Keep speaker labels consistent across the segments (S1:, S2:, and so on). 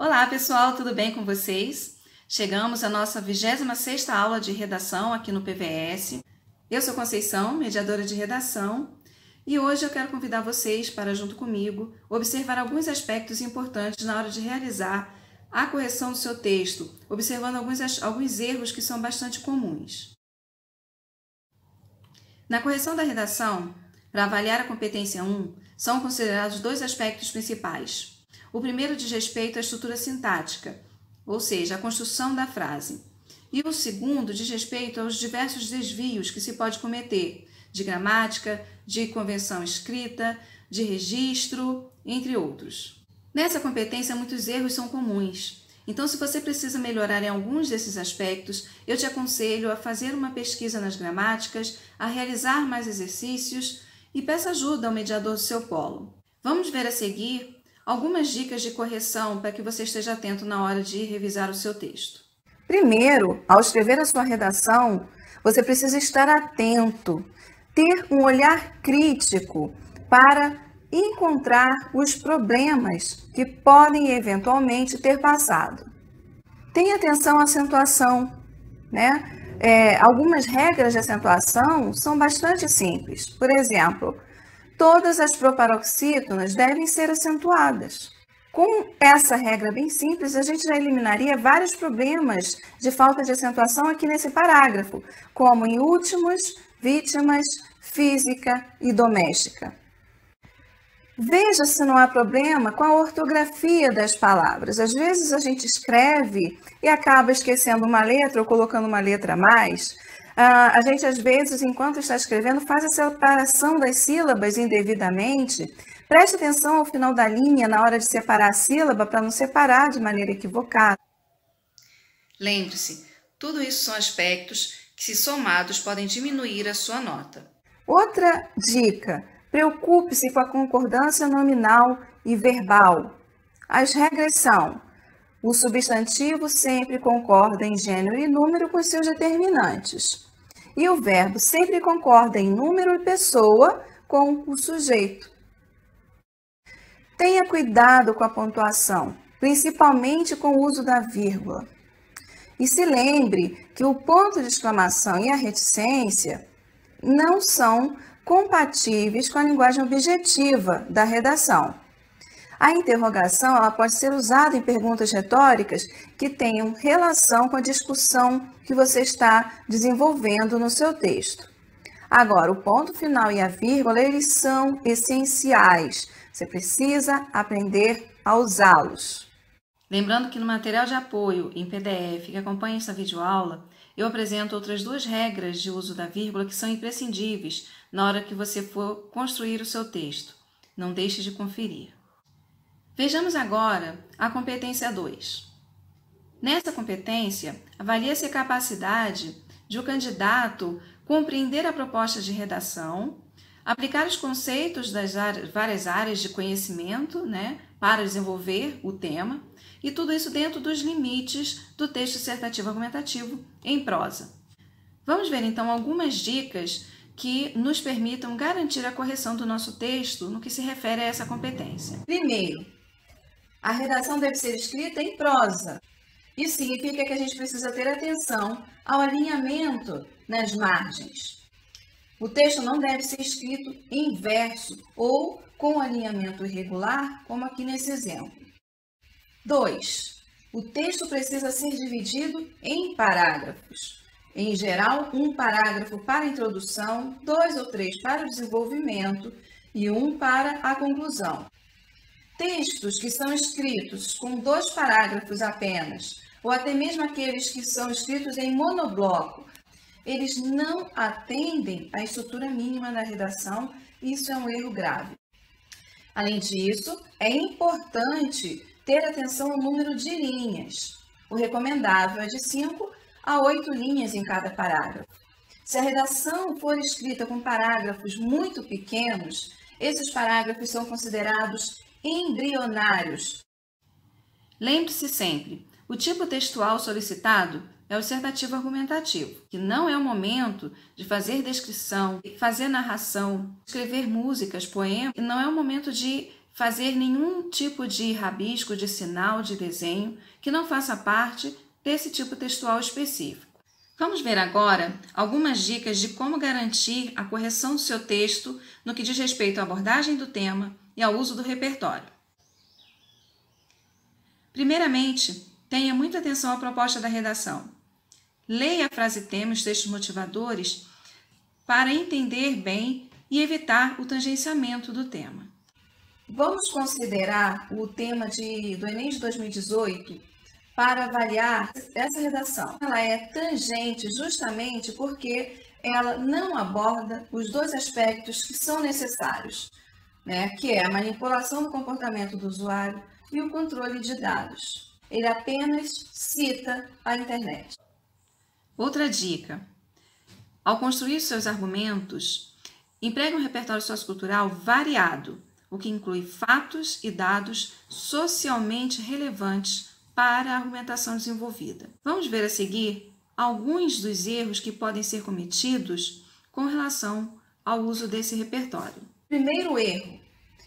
S1: Olá pessoal, tudo bem com vocês? Chegamos à nossa 26ª aula de redação aqui no PVS. Eu sou Conceição, mediadora de redação, e hoje eu quero convidar vocês para, junto comigo, observar alguns aspectos importantes na hora de realizar a correção do seu texto, observando alguns erros que são bastante comuns. Na correção da redação, para avaliar a competência 1, são considerados dois aspectos principais. O primeiro diz respeito à estrutura sintática, ou seja, a construção da frase. E o segundo diz respeito aos diversos desvios que se pode cometer, de gramática, de convenção escrita, de registro, entre outros. Nessa competência, muitos erros são comuns. Então, se você precisa melhorar em alguns desses aspectos, eu te aconselho a fazer uma pesquisa nas gramáticas, a realizar mais exercícios e peça ajuda ao mediador do seu polo. Vamos ver a seguir algumas dicas de correção para que você esteja atento na hora de revisar o seu texto.
S2: Primeiro, ao escrever a sua redação, você precisa estar atento, ter um olhar crítico para encontrar os problemas que podem eventualmente ter passado. Tenha atenção à acentuação, né? Algumas regras de acentuação são bastante simples. Por exemplo, todas as proparoxítonas devem ser acentuadas. Com essa regra bem simples, a gente já eliminaria vários problemas de falta de acentuação aqui nesse parágrafo, como em últimos, vítimas, física e doméstica. Veja se não há problema com a ortografia das palavras. Às vezes a gente escreve e acaba esquecendo uma letra ou colocando uma letra a mais. A gente, às vezes, enquanto está escrevendo, faz a separação das sílabas indevidamente. Preste atenção ao final da linha na hora de separar a sílaba para não separar de maneira equivocada.
S1: Lembre-se, tudo isso são aspectos que, se somados, podem diminuir a sua nota.
S2: Outra dica: preocupe-se com a concordância nominal e verbal. As regras são: o substantivo sempre concorda em gênero e número com seus determinantes. E o verbo sempre concorda em número e pessoa com o sujeito. Tenha cuidado com a pontuação, principalmente com o uso da vírgula. E se lembre que o ponto de exclamação e a reticência não são compatíveis com a linguagem objetiva da redação. A interrogação ela pode ser usada em perguntas retóricas que tenham relação com a discussão que você está desenvolvendo no seu texto. Agora, o ponto final e a vírgula, eles são essenciais. Você precisa aprender a usá-los.
S1: Lembrando que no material de apoio em PDF que acompanha essa videoaula, eu apresento outras duas regras de uso da vírgula que são imprescindíveis na hora que você for construir o seu texto. Não deixe de conferir. Vejamos agora a competência 2. Nessa competência, avalia-se a capacidade de o candidato compreender a proposta de redação, aplicar os conceitos das várias áreas de conhecimento, para desenvolver o tema, e tudo isso dentro dos limites do texto dissertativo argumentativo em prosa. Vamos ver então algumas dicas que nos permitam garantir a correção do nosso texto no que se refere a essa competência.
S2: Primeiro, a redação deve ser escrita em prosa. Isso significa que a gente precisa ter atenção ao alinhamento nas margens. O texto não deve ser escrito em verso ou com alinhamento irregular, como aqui nesse exemplo. 2. O texto precisa ser dividido em parágrafos. Em geral, um parágrafo para a introdução, 2 ou 3 para o desenvolvimento e 1 para a conclusão. Textos que são escritos com 2 parágrafos apenas, ou até mesmo aqueles que são escritos em monobloco, eles não atendem à estrutura mínima da redação, e isso é um erro grave. Além disso, é importante ter atenção ao número de linhas. O recomendável é de 5 a 8 linhas em cada parágrafo. Se a redação for escrita com parágrafos muito pequenos, esses parágrafos são considerados embrionários.
S1: Lembre-se sempre, o tipo textual solicitado é o dissertativo argumentativo, que não é o momento de fazer descrição, fazer narração, escrever músicas, poemas, e não é o momento de fazer nenhum tipo de rabisco, de sinal, de desenho que não faça parte desse tipo textual específico. Vamos ver agora algumas dicas de como garantir a correção do seu texto no que diz respeito à abordagem do tema e ao uso do repertório. Primeiramente, tenha muita atenção à proposta da redação. Leia a frase-tema e os textos motivadores para entender bem e evitar o tangenciamento do tema.
S2: Vamos considerar o tema do Enem de 2018 para avaliar essa redação. Ela é tangente justamente porque ela não aborda os dois aspectos que são necessários, né? Que é a manipulação do comportamento do usuário e o controle de dados. Ele apenas cita a internet.
S1: Outra dica: ao construir seus argumentos, empregue um repertório sociocultural variado, o que inclui fatos e dados socialmente relevantes para a argumentação desenvolvida. Vamos ver a seguir alguns dos erros que podem ser cometidos com relação ao uso desse repertório.
S2: Primeiro erro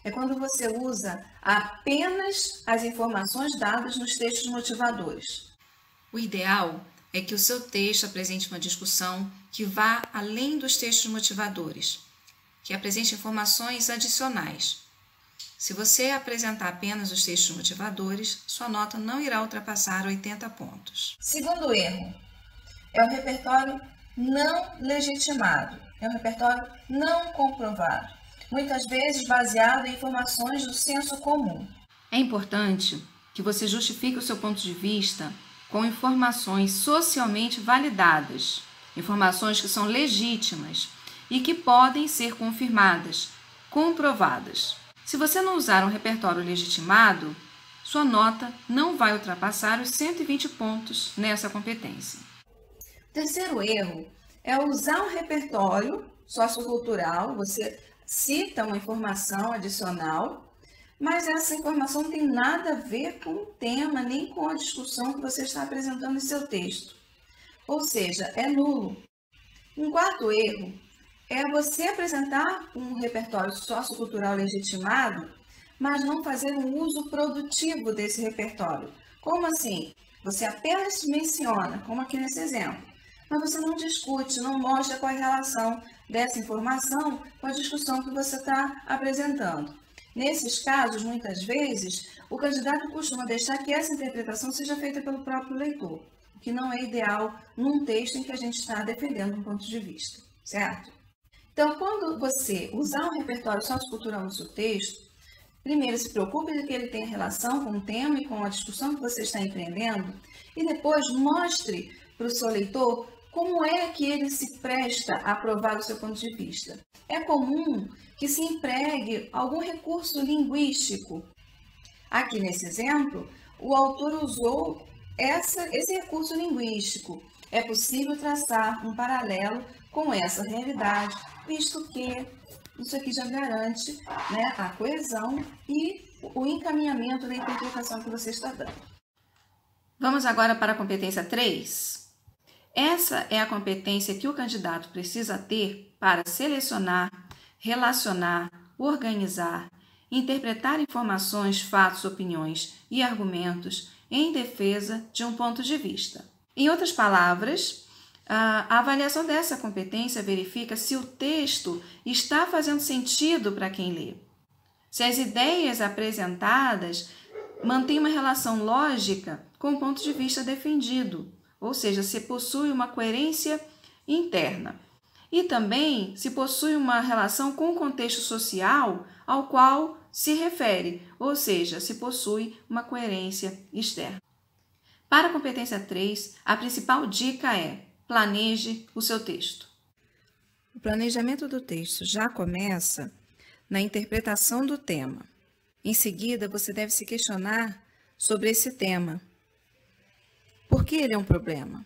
S2: é quando você usa apenas as informações dadas nos textos motivadores.
S1: O ideal é que o seu texto apresente uma discussão que vá além dos textos motivadores, que apresente informações adicionais. Se você apresentar apenas os textos motivadores, sua nota não irá ultrapassar 80 pontos.
S2: Segundo erro é o repertório não legitimado, é um repertório não comprovado, muitas vezes baseado em informações do senso comum.
S1: É importante que você justifique o seu ponto de vista com informações socialmente validadas, informações que são legítimas e que podem ser confirmadas, comprovadas. Se você não usar um repertório legitimado, sua nota não vai ultrapassar os 120 pontos nessa competência.
S2: Terceiro erro é usar um repertório sociocultural, você cita uma informação adicional, mas essa informação não tem nada a ver com o tema, nem com a discussão que você está apresentando em seu texto. Ou seja, é nulo. Um quarto erro é você apresentar um repertório sociocultural legitimado, mas não fazer um uso produtivo desse repertório. Como assim? Você apenas menciona, como aqui nesse exemplo, mas você não discute, não mostra qual é a relação dessa informação com a discussão que você está apresentando. Nesses casos, muitas vezes, o candidato costuma deixar que essa interpretação seja feita pelo próprio leitor, o que não é ideal num texto em que a gente está defendendo um ponto de vista, certo? Então, quando você usar um repertório sociocultural no seu texto, primeiro se preocupe de que ele tenha relação com o tema e com a discussão que você está empreendendo, e depois mostre para o seu leitor como é que ele se presta a provar o seu ponto de vista. É comum que se empregue algum recurso linguístico. Aqui nesse exemplo, o autor usou esse recurso linguístico. É possível traçar um paralelo com essa realidade, visto que isso aqui já garante, né, a coesão e o encaminhamento da interpretação que você está dando.
S1: Vamos agora para a competência 3. Essa é a competência que o candidato precisa ter para selecionar, relacionar, organizar, interpretar informações, fatos, opiniões e argumentos em defesa de um ponto de vista. Em outras palavras, a avaliação dessa competência verifica se o texto está fazendo sentido para quem lê, se as ideias apresentadas mantêm uma relação lógica com o ponto de vista defendido, ou seja, se possui uma coerência interna, e também se possui uma relação com o contexto social ao qual se refere, ou seja, se possui uma coerência externa. Para a competência 3, a principal dica é: planeje o seu texto. O planejamento do texto já começa na interpretação do tema. Em seguida, você deve se questionar sobre esse tema. Por que ele é um problema?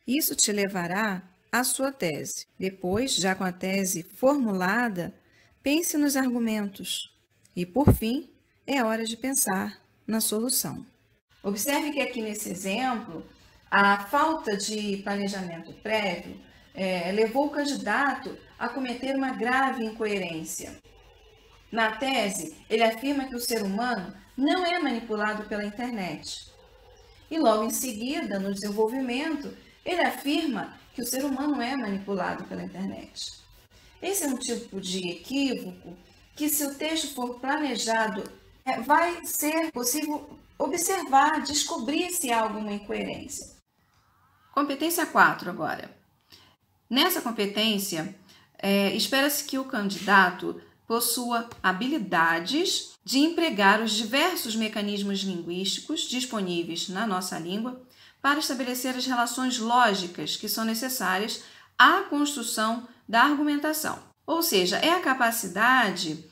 S1: Isso te levará à sua tese. Depois, já com a tese formulada, pense nos argumentos. E, por fim, é hora de pensar na solução.
S2: Observe que aqui nesse exemplo, a falta de planejamento prévio levou o candidato a cometer uma grave incoerência. Na tese, ele afirma que o ser humano não é manipulado pela internet. E logo em seguida, no desenvolvimento, ele afirma que o ser humano é manipulado pela internet. Esse é um tipo de equívoco que, se o texto for planejado, vai ser possível observar, descobrir se há alguma incoerência.
S1: Competência 4 agora. Nessa competência, espera-se que o candidato possua habilidades de empregar os diversos mecanismos linguísticos disponíveis na nossa língua para estabelecer as relações lógicas que são necessárias à construção da argumentação. Ou seja, é a capacidade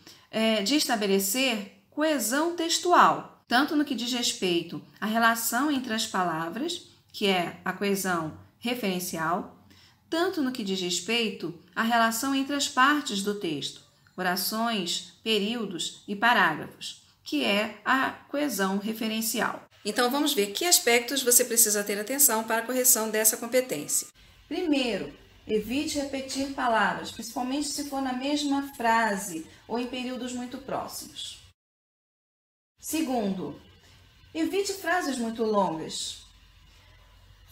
S1: de estabelecer coesão textual, tanto no que diz respeito à relação entre as palavras, que é a coesão referencial, tanto no que diz respeito à relação entre as partes do texto, orações, períodos e parágrafos, que é a coesão referencial. Então vamos ver que aspectos você precisa ter atenção para a correção dessa competência.
S2: Primeiro, evite repetir palavras, principalmente se for na mesma frase ou em períodos muito próximos. Segundo, evite frases muito longas.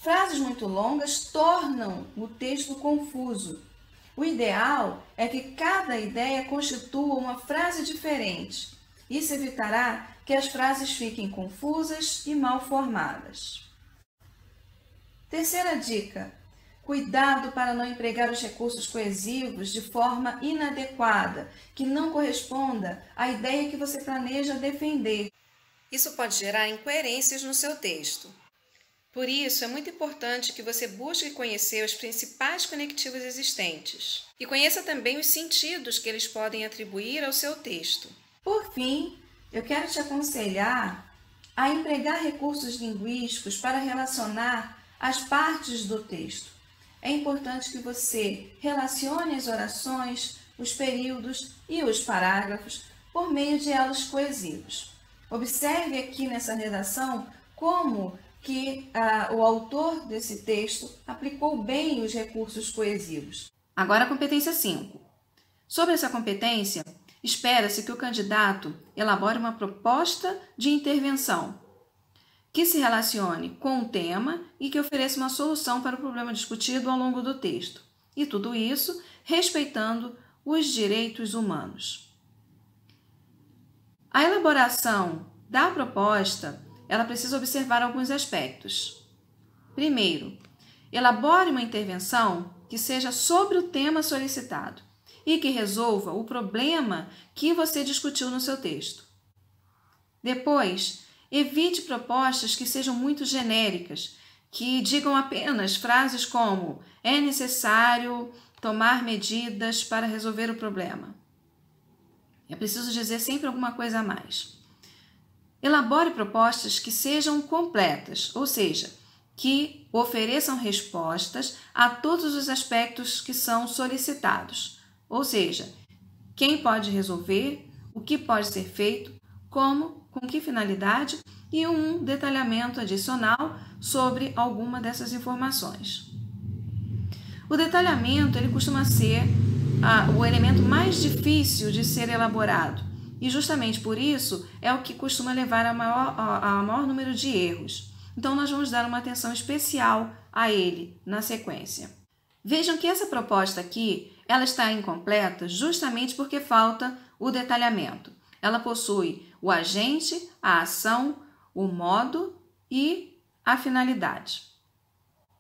S2: Frases muito longas tornam o texto confuso. O ideal é que cada ideia constitua uma frase diferente. Isso evitará que as frases fiquem confusas e mal formadas. Terceira dica: cuidado para não empregar os recursos coesivos de forma inadequada, que não corresponda à ideia que você planeja defender.
S1: Isso pode gerar incoerências no seu texto. Por isso, é muito importante que você busque conhecer os principais conectivos existentes e conheça também os sentidos que eles podem atribuir ao seu texto.
S2: Por fim, eu quero te aconselhar a empregar recursos linguísticos para relacionar as partes do texto. É importante que você relacione as orações, os períodos e os parágrafos por meio de elos coesivos. Observe aqui nessa redação como que o autor desse texto aplicou bem os recursos coesivos.
S1: Agora a competência 5. Sobre essa competência, espera-se que o candidato elabore uma proposta de intervenção que se relacione com o tema e que ofereça uma solução para o problema discutido ao longo do texto. E tudo isso respeitando os direitos humanos. A elaboração da proposta, ela precisa observar alguns aspectos. Primeiro, elabore uma intervenção que seja sobre o tema solicitado e que resolva o problema que você discutiu no seu texto. Depois, evite propostas que sejam muito genéricas, que digam apenas frases como "é necessário tomar medidas para resolver o problema". É preciso dizer sempre alguma coisa a mais. Elabore propostas que sejam completas, ou seja, que ofereçam respostas a todos os aspectos que são solicitados, ou seja, quem pode resolver, o que pode ser feito, como, com que finalidade e um detalhamento adicional sobre alguma dessas informações. O detalhamento ele costuma ser o elemento mais difícil de ser elaborado e justamente por isso é o que costuma levar a maior número de erros. Então nós vamos dar uma atenção especial a ele na sequência. Vejam que essa proposta aqui ela está incompleta justamente porque falta o detalhamento. Ela possui o agente, a ação, o modo e a finalidade.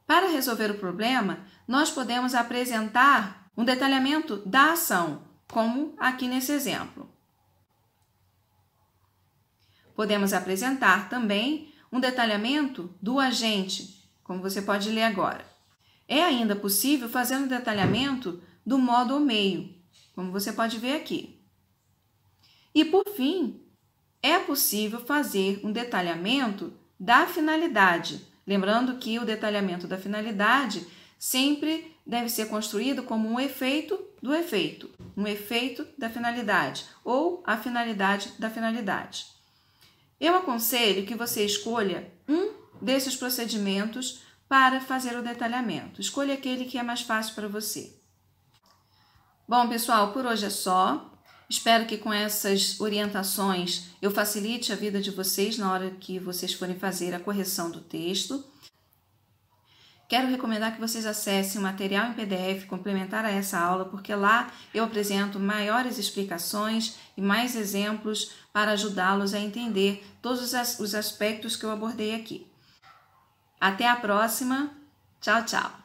S1: Para resolver o problema, nós podemos apresentar um detalhamento da ação, como aqui nesse exemplo. Podemos apresentar também um detalhamento do agente, como você pode ler agora. É ainda possível fazer um detalhamento do modo ou meio, como você pode ver aqui. E, por fim, é possível fazer um detalhamento da finalidade, lembrando que o detalhamento da finalidade sempre deve ser construído como um efeito do efeito, um efeito da finalidade ou a finalidade da finalidade. Eu aconselho que você escolha um desses procedimentos para fazer o detalhamento. Escolha aquele que é mais fácil para você. Bom, pessoal, por hoje é só. Espero que com essas orientações eu facilite a vida de vocês na hora que vocês forem fazer a correção do texto. Quero recomendar que vocês acessem o material em PDF complementar a essa aula, porque lá eu apresento maiores explicações e mais exemplos para ajudá-los a entender todos os aspectos que eu abordei aqui. Até a próxima. Tchau, tchau!